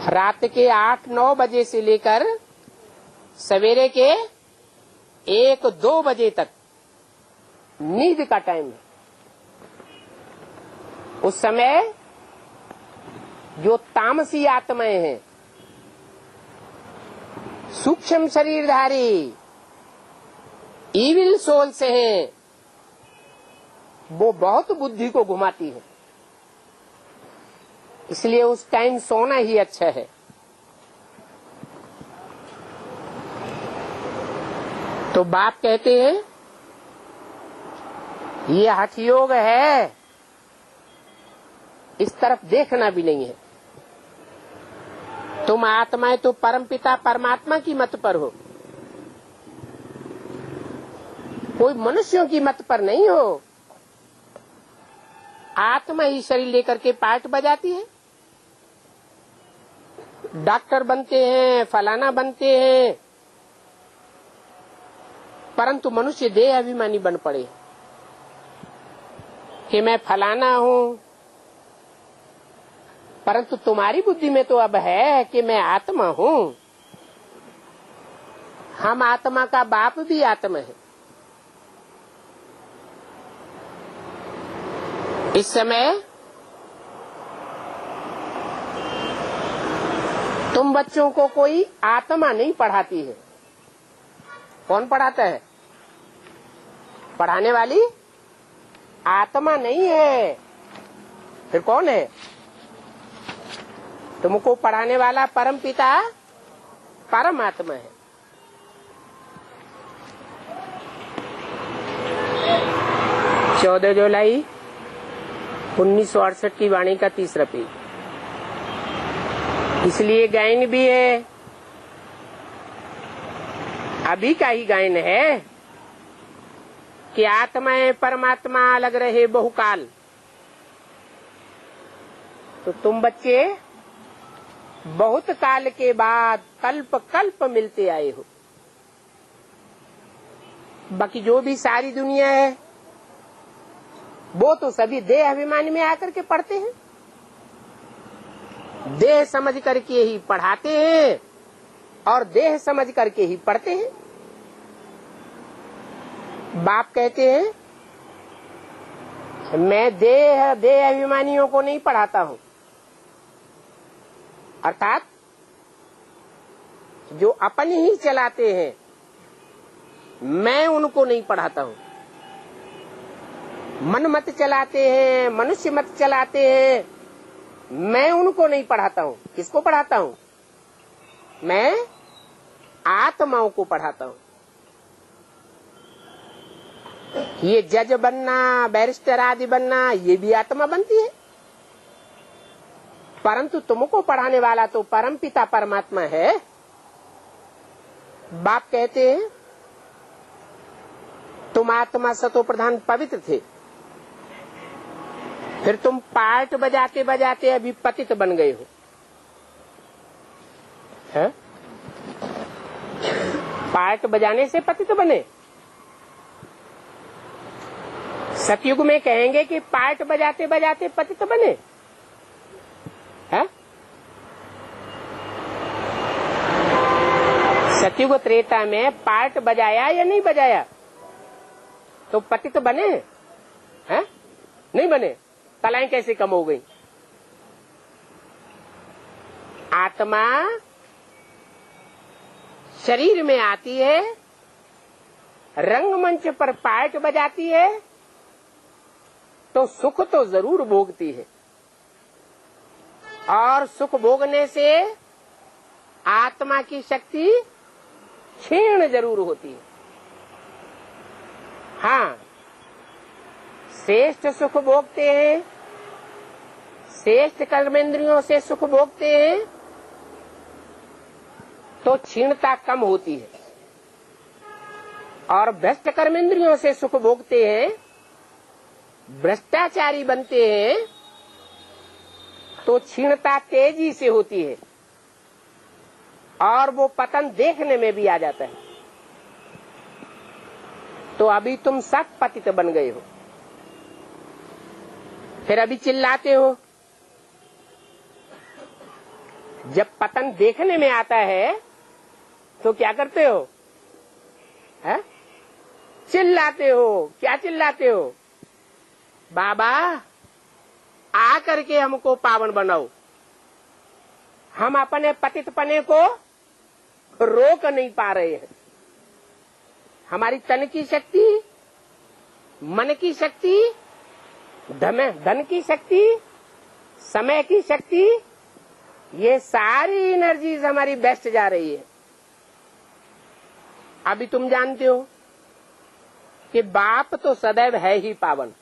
रात के 8-9 बजे से लेकर सवेरे के 1-2 बजे तक नींद का टाइम है। उस समय जो तामसी आत्माएं हैं, सूक्ष्म शरीरधारी इविल सोल से हैं, वो बहुत बुद्धि को घुमाती है। इसलिए उस टाइम सोना ही अच्छा है। तो बाप कहते हैं ये हठ योग है, इस तरफ देखना भी नहीं है। तुम आत्माएं तो परमपिता परमात्मा की मत पर हो, कोई मनुष्यों की मत पर नहीं हो। आत्मा ही शरीर लेकर के पार्ट बजाती है। डॉक्टर बनते हैं, फलाना बनते हैं, परंतु मनुष्य देह अभिमानी बन पड़े कि मैं फलाना हूं। परंतु तुम्हारी बुद्धि में तो अब है कि मैं आत्मा हूं। हम आत्मा का बाप भी आत्मा है। इस समय तुम बच्चों को कोई आत्मा नहीं पढ़ाती है। कौन पढ़ाता है? पढ़ाने वाली आत्मा नहीं है, फिर कौन है? तुमको पढ़ाने वाला परम पिता परमात्मा है। 14 जुलाई 1968 की वाणी का 3रा पेज। इसलिए गायन भी है, अभी का ही गायन है कि आत्मा परमात्मा अलग रहे बहुकाल। तो तुम बच्चे बहुत काल के बाद कल्प कल्प मिलते आए हो। बाकी जो भी सारी दुनिया है वो तो सभी देह अभिमान में आकर के पढ़ते हैं, देह समझ करके ही पढ़ाते हैं और देह समझ करके ही पढ़ते हैं। बाप कहते हैं मैं देह अभिमानियों को नहीं पढ़ाता हूं, अर्थात जो अपनी ही चलाते हैं मैं उनको नहीं पढ़ाता हूं। मन मत चलाते हैं, मनुष्य मत चलाते हैं, मैं उनको नहीं पढ़ाता हूं। किसको पढ़ाता हूं? मैं आत्माओं को पढ़ाता हूं। ये जज बनना, बैरिस्टर आदि बनना, ये भी आत्मा बनती है। परंतु तुमको पढ़ाने वाला तो परम पिता परमात्मा है। बाप कहते हैं तुम आत्मा सतो प्रधान पवित्र थे, फिर तुम पार्ट बजाते बजाते अभी पतित बन गए हो। है? पार्ट बजाने से पतित बने? सतयुग में कहेंगे कि पार्ट बजाते बजाते पतित बने? है? सतयुग त्रेता में पार्ट बजाया या नहीं बजाया तो पतित बने? हैं? नहीं बने। कलाएं कैसे कम हो गई? आत्मा शरीर में आती है, रंगमंच पर पार्ट बजाती है तो सुख तो जरूर भोगती है, और सुख भोगने से आत्मा की शक्ति क्षीण जरूर होती है। हाँ, श्रेष्ठ सुख भोगते हैं, श्रेष्ठ कर्मेंद्रियों से सुख भोगते हैं तो क्षीणता कम होती है, और भ्रष्ट कर्मेंद्रियों से सुख भोगते हैं, भ्रष्टाचारी बनते हैं तो क्षीणता तेजी से होती है और वो पतन देखने में भी आ जाता है। तो अभी तुम सब पतित बन गए हो, फिर अभी चिल्लाते हो। जब पतन देखने में आता है तो क्या करते हो? है? चिल्लाते हो। क्या चिल्लाते हो? बाबा आ करके हमको पावन बनाओ। हम अपने पतित पने को रोक नहीं पा रहे हैं। हमारी तन की शक्ति, मन की शक्ति, धन की शक्ति, समय की शक्ति, ये सारी एनर्जीज हमारी बेस्ट जा रही है। अभी तुम जानते हो कि बाप तो सदैव है ही पावन,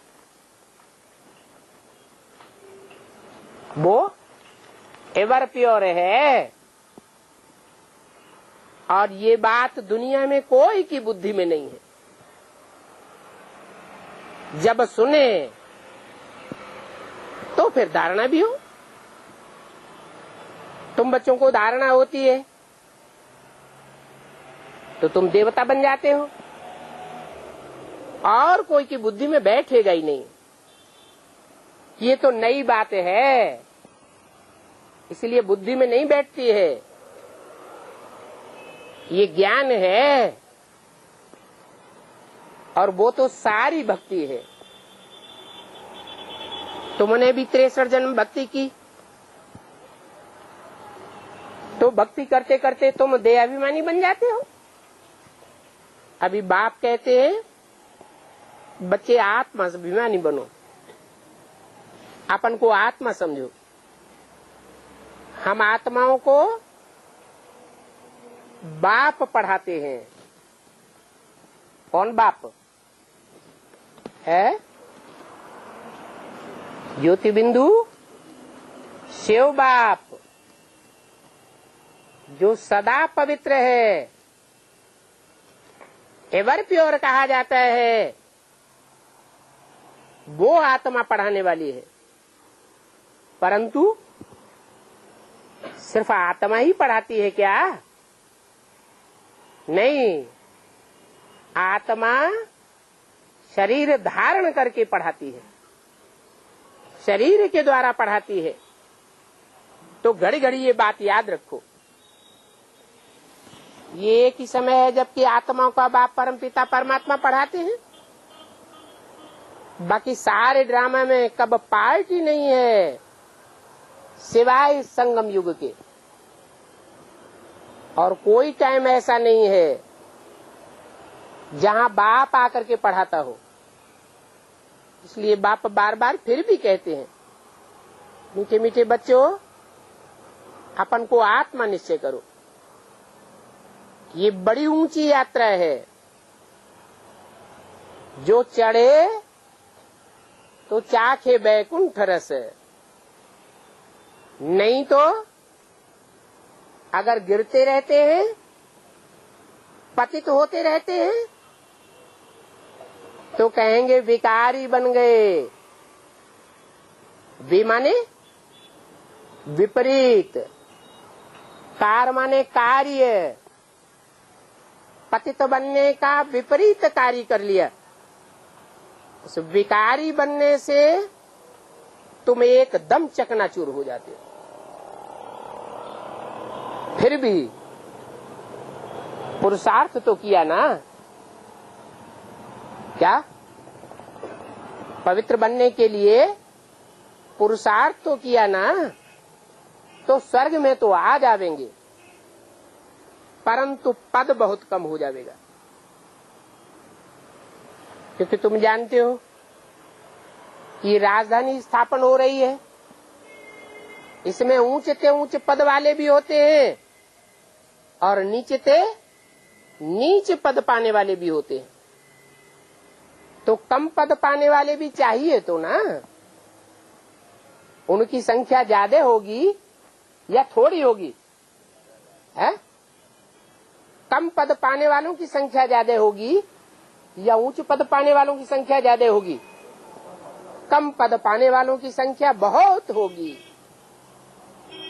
वो एवर प्योर है, और ये बात दुनिया में कोई की बुद्धि में नहीं है। जब सुने तो फिर धारणा भी हो। तुम बच्चों को धारणा होती है तो तुम देवता बन जाते हो, और कोई की बुद्धि में बैठेगा ही नहीं। ये तो नई बात है, इसलिए बुद्धि में नहीं बैठती है। ये ज्ञान है, और वो तो सारी भक्ति है। तुमने भी 63 जन्म भक्ति की, तो भक्ति करते करते तुम देहाभिमानी बन जाते हो। अभी बाप कहते हैं बच्चे आत्मा अभिमानी बनो, अपन को आत्मा समझो। हम आत्माओं को बाप पढ़ाते हैं। कौन बाप है? ज्योति बिंदु शिव बाप, जो सदा पवित्र है, एवर प्योर कहा जाता है, वो आत्मा पढ़ाने वाली है। परंतु सिर्फ आत्मा ही पढ़ाती है क्या? नहीं, आत्मा शरीर धारण करके पढ़ाती है, शरीर के द्वारा पढ़ाती है। तो घड़ी घड़ी ये बात याद रखो। ये एक ही समय है जबकि आत्माओं का बाप परमपिता परमात्मा पढ़ाते हैं। बाकी सारे ड्रामा में कब पार्टी नहीं है सिवाय संगम युग के, और कोई टाइम ऐसा नहीं है जहां बाप आकर के पढ़ाता हो। इसलिए बाप बार बार फिर भी कहते हैं, मीठे मीठे बच्चों, अपन को आत्मा निश्चय करो। ये बड़ी ऊंची यात्रा है। जो चढ़े तो चाखे बैकुंठ रस, नहीं तो अगर गिरते रहते हैं, पतित होते रहते हैं, तो कहेंगे विकारी बन गए। वि माने विपरीत, कार माने कार्य, पतित बनने का विपरीत कार्य कर लिया। उस विकारी बनने से तुम एकदम चकनाचूर हो जाते हो। फिर भी पुरुषार्थ तो किया ना, क्या? पवित्र बनने के लिए पुरुषार्थ तो किया ना, तो स्वर्ग में तो आ जावेंगे, परंतु पद बहुत कम हो जाएगा। क्योंकि तुम जानते हो कि राजधानी स्थापन हो रही है, इसमें ऊंचे ऊंचे पद वाले भी होते हैं और नीचे नीच पद पाने वाले भी होते हैं। तो कम पद पाने वाले भी चाहिए तो ना, उनकी संख्या ज्यादा होगी या थोड़ी होगी? है? कम पद पाने वालों की संख्या ज्यादा होगी या उच्च पद पाने वालों की संख्या ज्यादा होगी? कम पद पाने वालों की संख्या बहुत होगी।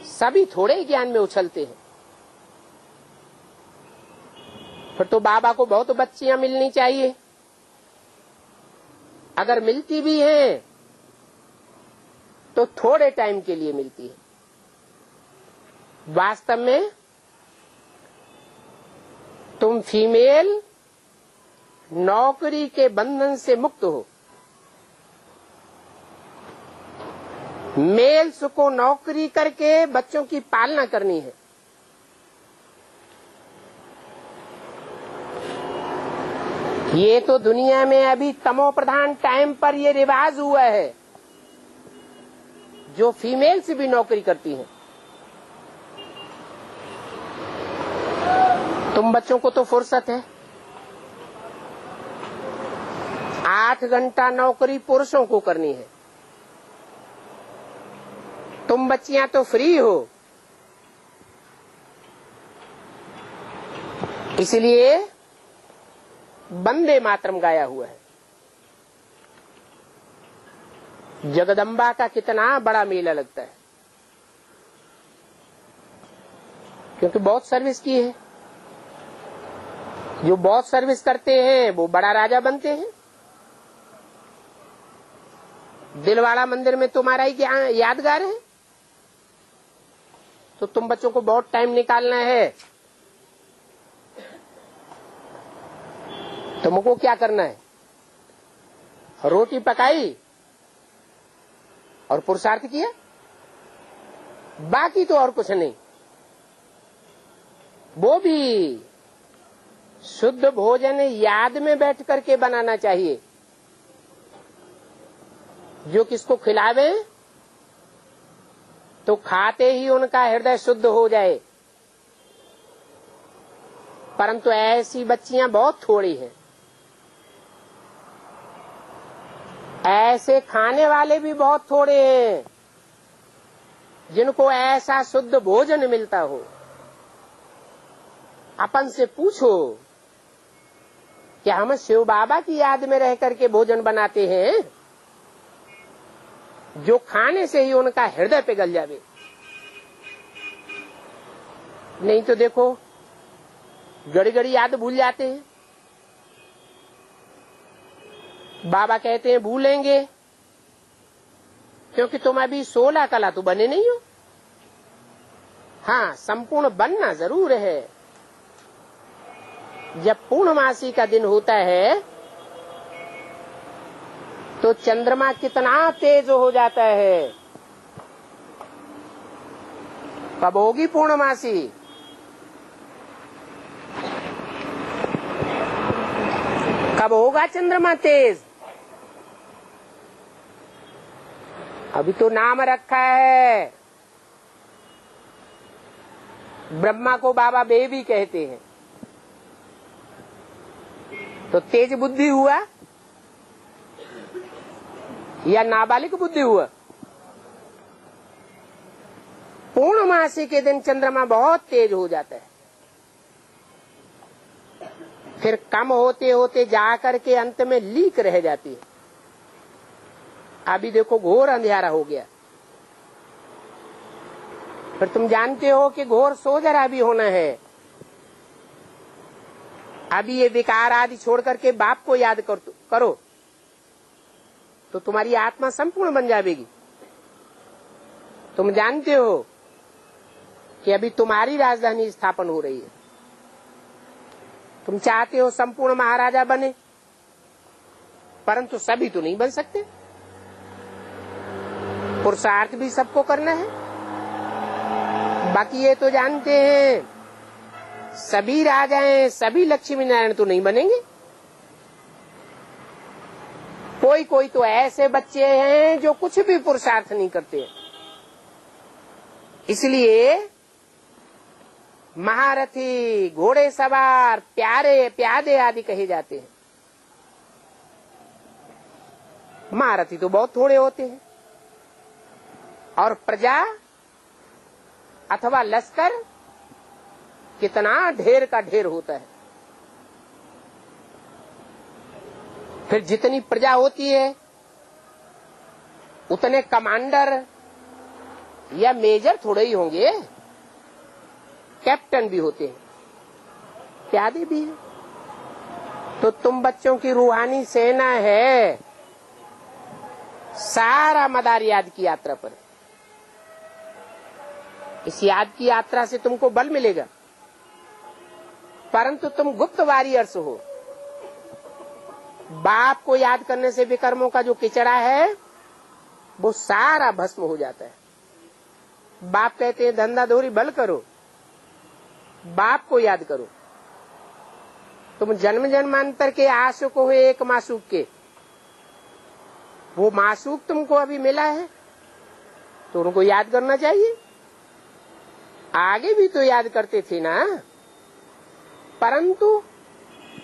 सभी थोड़े ज्ञान में उछलते हैं। फिर तो बाबा को बहुत बच्चियां मिलनी चाहिए। अगर मिलती भी हैं तो थोड़े टाइम के लिए मिलती है। वास्तव में तुम फीमेल नौकरी के बंधन से मुक्त हो। मेल्स को नौकरी करके बच्चों की पालना करनी है। ये तो दुनिया में अभी तमो प्रधान टाइम पर ये रिवाज हुआ है, जो फीमेल्स भी नौकरी करती हैं। तुम बच्चों को तो फुर्सत है। 8 घंटा नौकरी पुरुषों को करनी है। तुम बच्चियां तो फ्री हो। इसलिए वंदे मातरम गाया हुआ है। जगदम्बा का कितना बड़ा मेला लगता है, क्योंकि बहुत सर्विस की है। जो बहुत सर्विस करते हैं वो बड़ा राजा बनते हैं। दिलवाड़ा मंदिर में तुम्हारा ही यादगार है, तो तुम बच्चों को बहुत टाइम निकालना है तुमको क्या करना है? रोटी पकाई और पुरुषार्थ किया, बाकी तो और कुछ नहीं। वो भी शुद्ध भोजन याद में बैठ करके बनाना चाहिए। जो किसको खिलावे तो खाते ही उनका हृदय शुद्ध हो जाए। परंतु ऐसी बच्चियां बहुत थोड़ी हैं। ऐसे खाने वाले भी बहुत थोड़े हैं जिनको ऐसा शुद्ध भोजन मिलता हो। अपन से पूछो कि हम शिव बाबा की याद में रह करके भोजन बनाते हैं जो खाने से ही उनका हृदय पिघल जावे। नहीं तो देखो घड़ी घड़ी याद भूल जाते हैं। बाबा कहते हैं भूलेंगे क्योंकि तुम अभी 16 कला तो बने नहीं हो। हाँ, संपूर्ण बनना जरूर है। जब पूर्णमासी का दिन होता है तो चंद्रमा कितना तेज हो जाता है। कब होगी पूर्णमासी? कब होगा चंद्रमा तेज? अभी तो नाम रखा है। ब्रह्मा को बाबा बेबी कहते हैं। तो तेज बुद्धि हुआ या नाबालिग बुद्धि हुआ? पूर्णमासी के दिन चंद्रमा बहुत तेज हो जाता है। फिर कम होते होते जाकर के अंत में लीक रह जाती है। अभी देखो घोर अंधेरा हो गया। फिर तुम जानते हो कि घोर सोजरा भी होना है। अभी ये विकार आदि छोड़ करके बाप को याद करो तो तुम्हारी आत्मा संपूर्ण बन जाएगी। तुम जानते हो कि अभी तुम्हारी राजधानी स्थापन हो रही है। तुम चाहते हो संपूर्ण महाराजा बने, परंतु सभी तो नहीं बन सकते। पुरुषार्थ भी सबको करना है। बाकी ये तो जानते हैं सभी राजाएं, सभी लक्ष्मी नारायण तो नहीं बनेंगे। कोई कोई तो ऐसे बच्चे हैं जो कुछ भी पुरुषार्थ नहीं करते। इसलिए महारथी, घोड़े सवार, प्यारे प्यादे आदि कहे जाते हैं। महारथी तो बहुत थोड़े होते हैं और प्रजा अथवा लश्कर कितना ढेर का ढेर होता है। फिर जितनी प्रजा होती है उतने कमांडर या मेजर थोड़े ही होंगे, कैप्टन भी होते हैं, प्यादे भी हैं। तो तुम बच्चों की रूहानी सेना है। सारा मदार याद की यात्रा पर। इस याद की यात्रा से तुमको बल मिलेगा, परंतु तुम गुप्त वॉरियर्स हो। बाप को याद करने से विकर्मों का जो किचड़ा है वो सारा भस्म हो जाता है। बाप कहते हैं धंधा धोरी बल करो, बाप को याद करो। तुम जन्म जन्मांतर के आशुक हो एक मासूक के। वो मासूक तुमको अभी मिला है तो उनको याद करना चाहिए। आगे भी तो याद करते थे ना, परंतु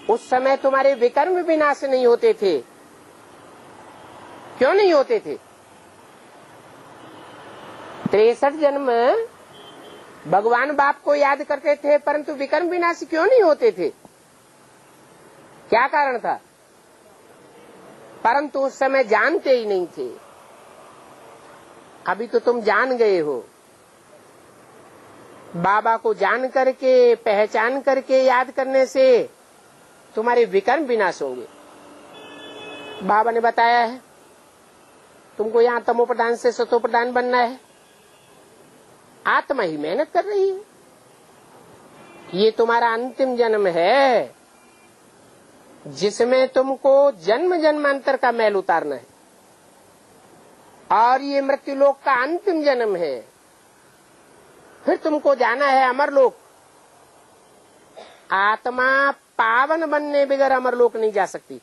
उस समय तुम्हारे विकर्म विनाश नहीं होते थे। क्यों नहीं होते थे? 63 जन्म भगवान बाप को याद करते थे, परंतु विकर्म विनाश क्यों नहीं होते थे? क्या कारण था? परंतु उस समय जानते ही नहीं थे। अभी तो तुम जान गए हो। बाबा को जान करके, पहचान करके याद करने से तुम्हारे विकर्म विनाश होंगे। बाबा ने बताया है तुमको यहाँ तमो प्रधान से सतो प्रधान बनना है। आत्मा ही मेहनत कर रही है। ये तुम्हारा अंतिम जन्म है। जिसमें तुमको जन्म जन्मांतर का मैल उतारना है, और ये मृत्युलोक का अंतिम जन्म है। फिर तुमको जाना है अमरलोक। आत्मा पावन बनने बगैर अमरलोक नहीं जा सकती।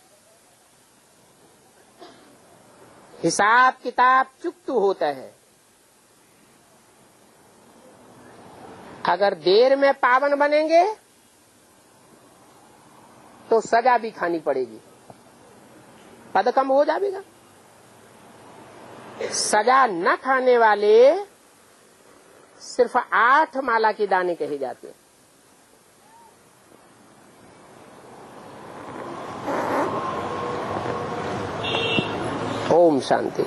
हिसाब किताब चुकतू होता है। अगर देर में पावन बनेंगे तो सजा भी खानी पड़ेगी, पद कम हो जाएगा। सजा न खाने वाले सिर्फ 8 माला के दाने कहे जाते हैं। ओम शांति।